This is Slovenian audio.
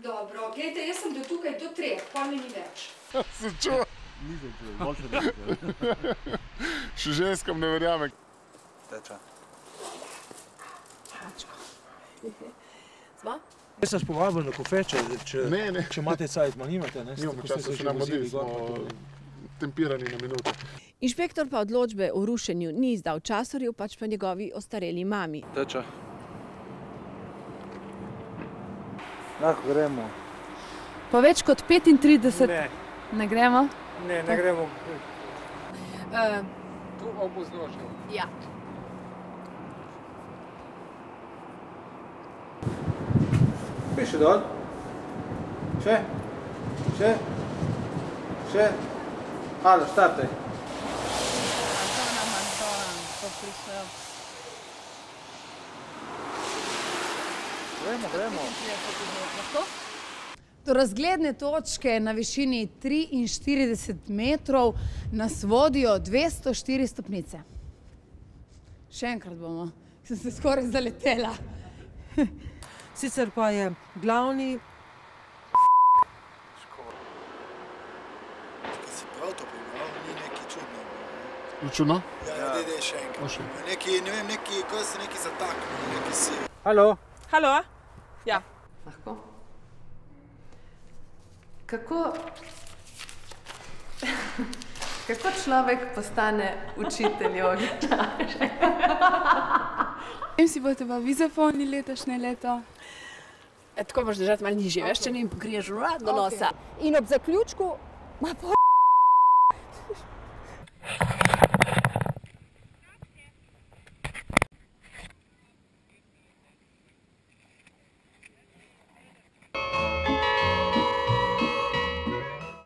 Dobro, gledajte, jaz sem do tukaj, do 3, pol mi ni več. Se čuva? Ni se čuva, boljše ne čuva. Še ženskam ne verjame. Teče. Sva? Jaz sem povabil na kafe, če imate cajt, ma nimate, ne? Nimamo časa, se nam odili, smo tempirani na minuto. Inšpektor pa odločbe o rušenju ni izdal Časorju, pač pa njegovi ostareli mami. Teče. Lahko gremo. Po več kot 35... Ne. Ne gremo? Ne gremo. Tu obuznožil. Ja. Piši dol. Še. Halo, štartaj. Gremo. Do razgledne točke na višini 43 metrov nas vodijo 204 stopnice. Še enkrat bomo, sem se skoraj zaletela. Sicer pa je glavni... Kaj si prav to prebral, ni nekaj čudno. Čudno? Ja, dej še enkrat. Neki, ne vem, ko se neki zataknil, neki si... Halo? Halo? Ja. Lahko? Kako človek postane učitelj joge? Vem si boste pa vi zapomnili letošnje leto. Tako moraš držati malo nižje, veš, če ne pokriješ do nosa. In ob zaključku